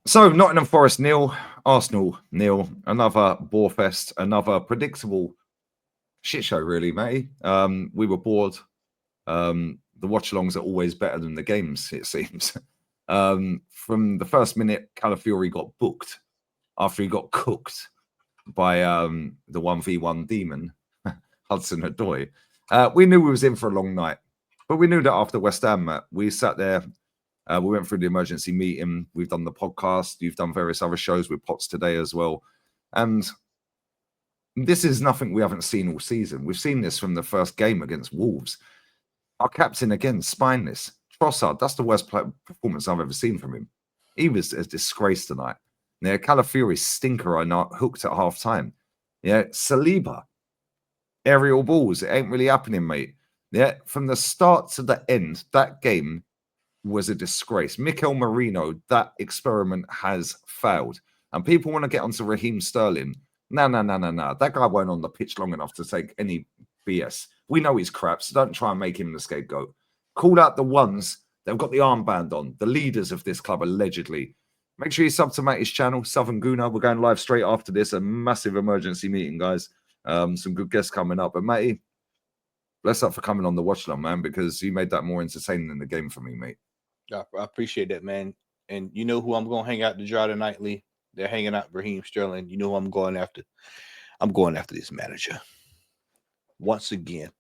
So Nottingham Forest 0, Arsenal 0. Another bore fest, another predictable shit show, really, mate. We were bored. The watch-alongs are always better than the games, it seems. From the first minute, Calafiori got booked after he got cooked by the 1v1 demon, Hudson Odoi. We knew we was in for a long night, but we knew that after West Ham, Matt, we sat there. We went through the emergency meeting. We've done the podcast. You've done various other shows with Pots today as well. And this is nothing we haven't seen all season. We've seen this from the first game against Wolves. Our captain, again, spineless. Trossard, that's the worst performance I've ever seen from him. He was a disgrace tonight. Yeah, Calafiori stinker are not hooked at half time. Yeah, Saliba, aerial balls. It ain't really happening, mate. Yeah, from the start to the end, that game was a disgrace. Mikel Merino, that experiment has failed. And people want to get onto Raheem Sterling. No. That guy weren't on the pitch long enough to take any BS. We know he's crap, so don't try and make him the scapegoat. Call out the ones that have got the armband on, the leaders of this club, allegedly. Make sure you sub to Matty's channel, Southern Guna. We're going live straight after this. A massive emergency meeting, guys. Some good guests coming up. But Matty, bless up for coming on the watch long, man, because you made that more entertaining than the game for me, mate. I appreciate that, man. And you know who I'm going to hang out to dry tonight, Lee? They're hanging out Raheem Sterling. You know who I'm going after? I'm going after this manager. Once again,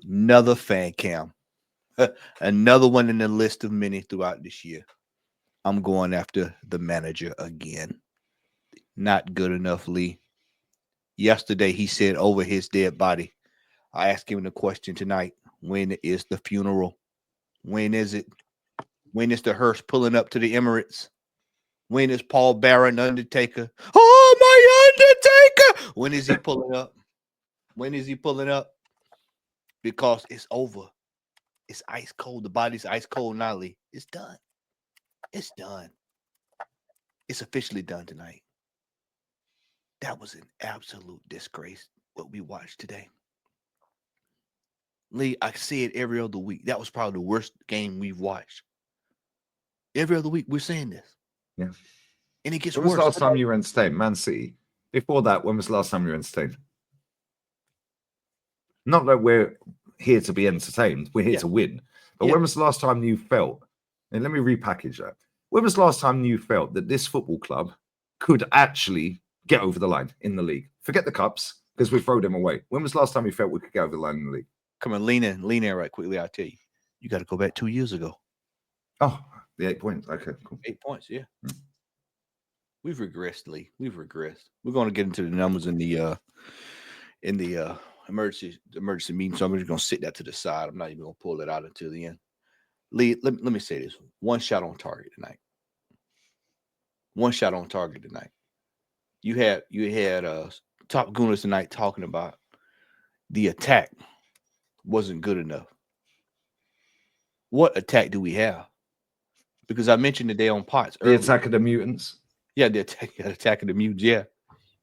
another fan cam. Another one in the list of many throughout this year. I'm going after the manager again. Not good enough, Lee. Yesterday, he said over his dead body. I asked him the question tonight. When is the funeral? When is it? When is the hearse pulling up to the Emirates? When is Paul Barron, Undertaker? Oh, my Undertaker! When is he pulling up? When is he pulling up? Because it's over. It's ice cold. The body's ice cold now, Lee. It's done. It's done. It's officially done tonight. That was an absolute disgrace, what we watched today. Lee, I see it every other week. That was probably the worst game we've watched. Every other week, we're saying this. Yeah. And it gets worse. When was the last time you were entertained? Man City. Before that, when was the last time you were entertained? Not that we're here to be entertained. We're here to win. But when was the last time you felt, and let me repackage that. When was the last time you felt that this football club could actually get over the line in the league? Forget the cups, because we throw them away. When was the last time you felt we could get over the line in the league? Come on, lean in right quickly. I'll tell you. You got to go back 2 years ago. Oh, the 8 points. Okay, cool. 8 points, yeah. We've regressed, Lee. We've regressed. We're going to get into the numbers in the emergency meeting, so I'm just going to sit that to the side. I'm not even going to pull it out until the end. Lee, let me say this. One shot on target tonight. One shot on target tonight. You had top gooners tonight talking about the attack wasn't good enough. What attack do we have? Because I mentioned today on Pots earlier. The attack of the mutants. Yeah, the attack of the mutants. Yeah,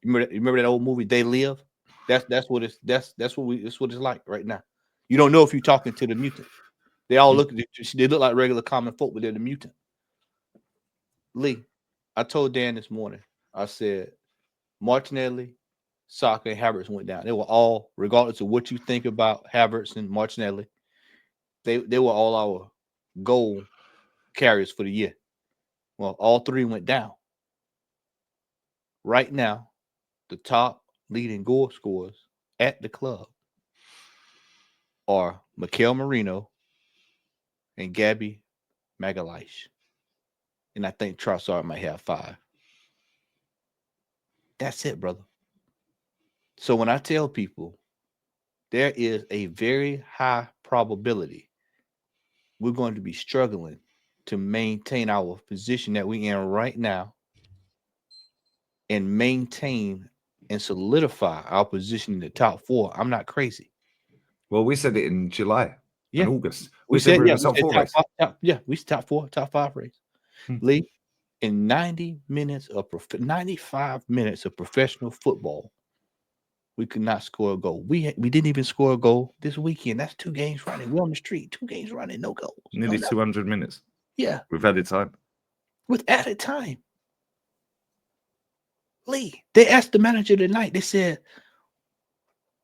you remember that old movie They Live? That's what it's like right now. You don't know if you're talking to the mutant. They all look like regular common folk, but they're the mutant. Lee, I told Dan this morning. I said Martinelli, Saka, and Havertz went down. They were all, regardless of what you think about Havertz and Martinelli, they were all our goal carriers for the year. Well, all three went down. Right now, the top leading goal scorers at the club are Mikel Merino and Gabby Magalhaes. And I think Trossard might have 5. That's it, brother. So when I tell people there is a very high probability we're going to be struggling to maintain our position that we're in right now and maintain and solidify our position in the top 4, I'm not crazy. Well, we said it in July, in August. We said we were top 4 race. We top 4, top 5 race. Lee, in 95 minutes of professional football, we could not score a goal. We didn't even score a goal this weekend. That's 2 games running. We're on the street, 2 games running, no goals. Nearly 200 minutes. Yeah. With added time. With added time. Lee, they asked the manager tonight, they said,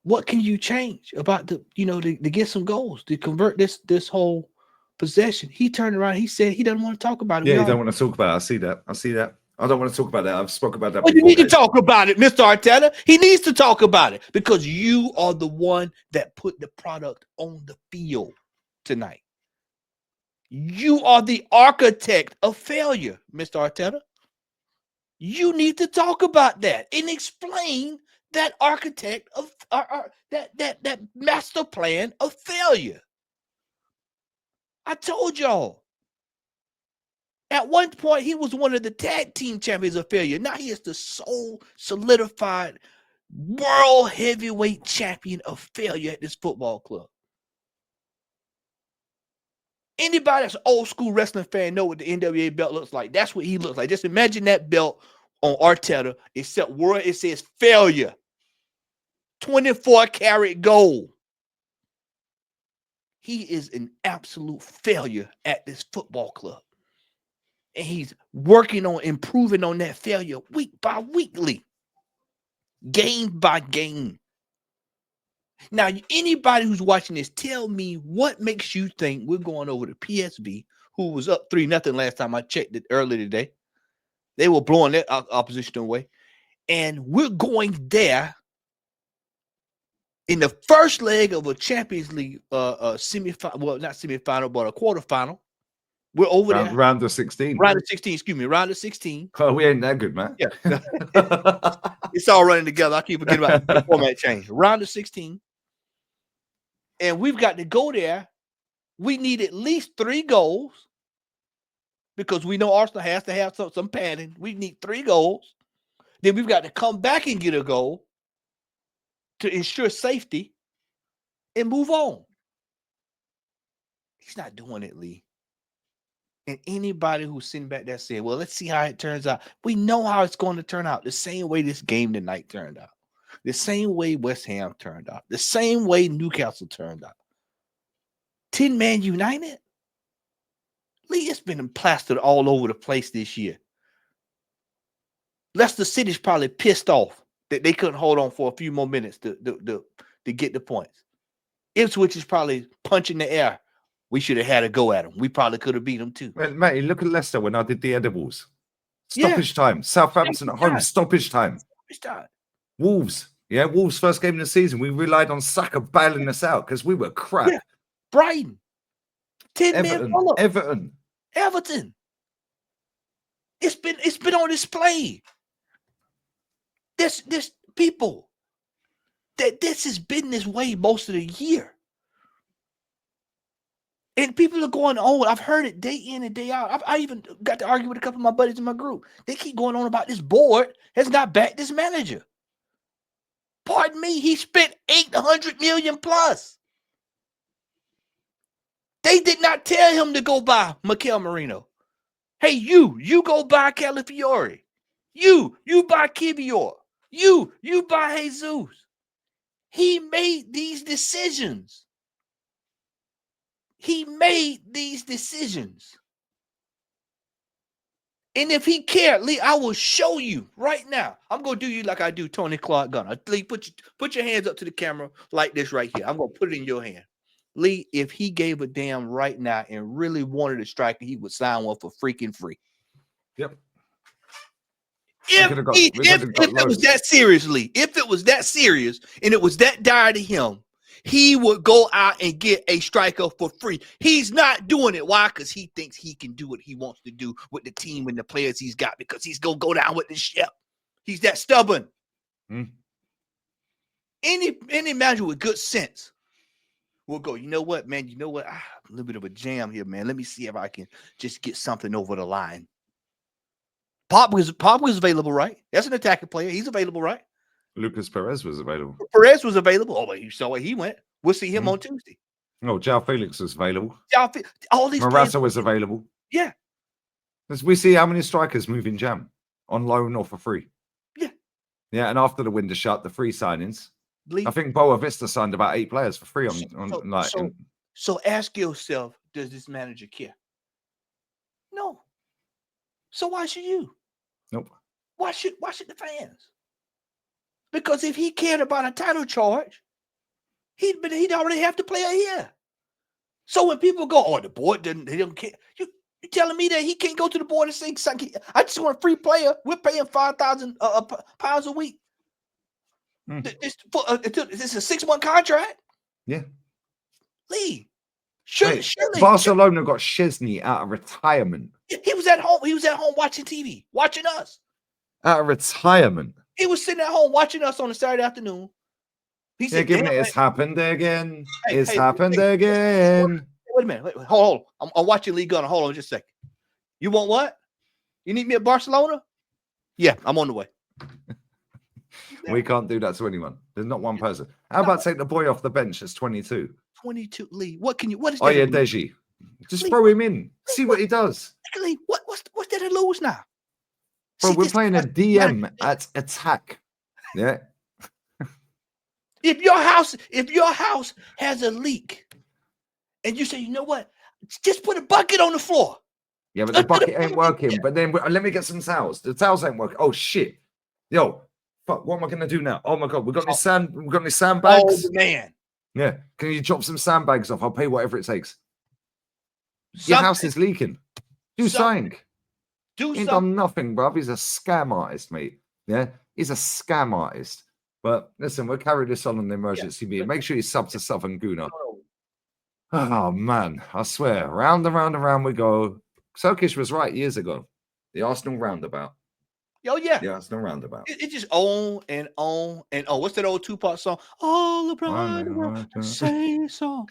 what can you change about to get some goals, to convert this whole possession? He turned around, he said he doesn't want to talk about it. Yeah, you don't want to talk about it. I see that. I don't want to talk about that. I've spoken about that Well, before. you need to talk about it, Mr. Arteta. He needs to talk about it because you are the one that put the product on the field tonight. You are the architect of failure, Mr. Arteta. You need to talk about that and explain that architect of that master plan of failure. I told y'all. At one point, he was one of the tag team champions of failure. Now he is the sole solidified world heavyweight champion of failure at this football club. Anybody that's an old school wrestling fan know what the NWA belt looks like. That's what he looks like. Just imagine that belt on Arteta, except where it says failure. 24-karat gold. He is an absolute failure at this football club. And he's working on improving on that failure week by weekly, game by game. Now, anybody who's watching this, tell me what makes you think we're going over to PSV, who was up 3-0 last time I checked it earlier today. They were blowing that opposition away. And we're going there in the first leg of a Champions League semifinal, well, not semifinal, but a quarterfinal. We're over there. Round of 16. Round of 16, excuse me, round of 16. Oh, we ain't that good, man. Yeah. It's all running together. I keep forgetting about the format change. Round of 16. And we've got to go there. We need at least 3 goals because we know Arsenal has to have some padding. We need 3 goals. Then we've got to come back and get a goal to ensure safety and move on. He's not doing it, Lee. And anybody who's sitting back there saying, well, let's see how it turns out. We know how it's going to turn out. The same way this game tonight turned out. The same way West Ham turned out. The same way Newcastle turned out. 10-man United? Lee, it's been plastered all over the place this year. Leicester City's probably pissed off that they couldn't hold on for a few more minutes to get the points. Ipswich is probably punching the air. We should have had a go at them. We probably could have beat them too. Well, mate, look at Leicester when I did the edibles. Stoppage time. Southampton at home. Stoppage time. Wolves. Yeah, Wolves' first game of the season. We relied on Saka bailing us out because we were crap. Yeah. Brighton. 10-man Everton. It's been on display. This people that this has been this way most of the year. And people are going on. I've heard it day in and day out. I even got to argue with a couple of my buddies in my group. They keep going on about this board has not backed this manager. Pardon me, he spent $800 million plus. They did not tell him to go buy Mikel Merino. Hey, you go buy Calafiore. You buy Kivior. You buy Jesus. He made these decisions. And if he cared, Lee, I will show you right now. I'm going to do you like I do Tony Clark Gunner. Lee, put your hands up to the camera like this right here. I'm going to put it in your hand. Lee, if he gave a damn right now and really wanted a striker, he would sign one for freaking free. Yep. If it was that serious, Lee, if it was that serious and it was that dire to him, he would go out and get a striker for free. He's not doing it. Why? Because he thinks he can do what he wants to do with the team and the players he's got because he's going to go down with the ship. He's that stubborn. Any manager with good sense will go, you know what, man? You know what? A little bit of a jam here, man. Let me see if I can just get something over the line. Pogba's available, right? That's an attacking player. He's available, right? Lucas Perez was available. Perez was available. Oh, but you saw where he went. We'll see him on Tuesday. Oh, João Felix was available. All these Morata was available. Yeah. As we see how many strikers move in Jam on loan or for free. Yeah. Yeah, and after the window shut, the free signings. Lee, I think Boa Vista signed about 8 players for free So ask yourself, does this manager care? No. So why should you? Nope. Why should the fans? Because if he cared about a title charge, he'd already have to play a year. So when people go, oh, the board they don't care. You telling me that he can't go to the board and say, I just want a free player. We're paying £5,000 pounds a week. This is a 6-month contract. Yeah. Lee. Surely, Barcelona got Szczesny out of retirement. He was at home. He was at home watching TV, watching us. Out of retirement. He was sitting at home watching us on a Saturday afternoon. He said, it's happened again. It's happened again. Wait a minute. Hold on. I'm watching Lee Gunner. Hold on just a second. You want what? You need me at Barcelona? Yeah, I'm on the way. We can't do that to anyone. There's not one person. How about take the boy off the bench? It's 22. 22, Lee. What is that? Oh, yeah, Deji. Just throw him in. See what he does. Lee, what's that to lose now? Bro, we're playing a DM at attack. Yeah. If your house has a leak and you say, you know what? Just put a bucket on the floor. Yeah, but the bucket ain't working. But then let me get some towels. The towels ain't working. Oh shit. Yo, fuck, what am I gonna do now? Oh my god, we got any sandbags? Oh man. Yeah. Can you chop some sandbags off? I'll pay whatever it takes. Your house is leaking. Do something. He ain't done nothing, bruv. He's a scam artist, mate. Yeah, he's a scam artist. But listen, we'll carry this on the emergency meeting. Make sure you sub to Southern Guna. Oh man, I swear, round and round and round we go. Sokish was right years ago. The Arsenal roundabout. Oh yeah, the Arsenal roundabout. It just on and on and on. What's that old Tupac song? All around the world, say so.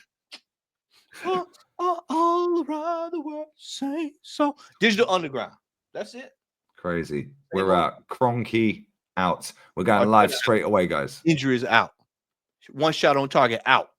All around the world, say so. Digital Underground. That's it. Crazy. We're out. Cronky out. We're going live straight away, guys. Injuries out. One shot on target out.